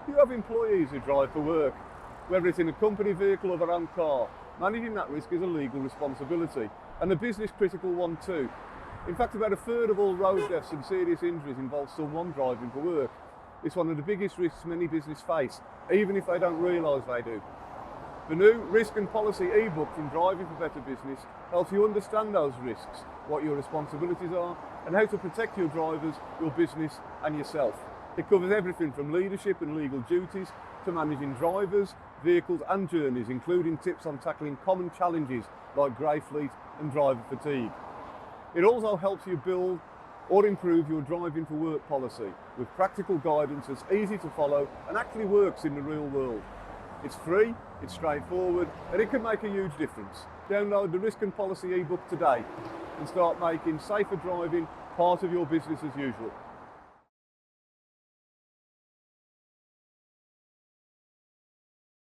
You have employees who drive for work, whether it's in a company vehicle or their own car. Managing that risk is a legal responsibility, and a business critical one too. In fact, about a third of all road deaths and serious injuries involve someone driving for work. It's one of the biggest risks many businesses face, even if they don't realise they do. The new Risk and Policy ebook from Driving for Better Business helps you understand those risks, what your responsibilities are, and how to protect your drivers, your business and yourself. It covers everything from leadership and legal duties to managing drivers, vehicles and journeys, including tips on tackling common challenges like grey fleet and driver fatigue. It also helps you build or improve your driving for work policy with practical guidance that's easy to follow and actually works in the real world. It's free, it's straightforward, and it can make a huge difference. Download the Risk and Policy ebook today and start making safer driving part of your business as usual.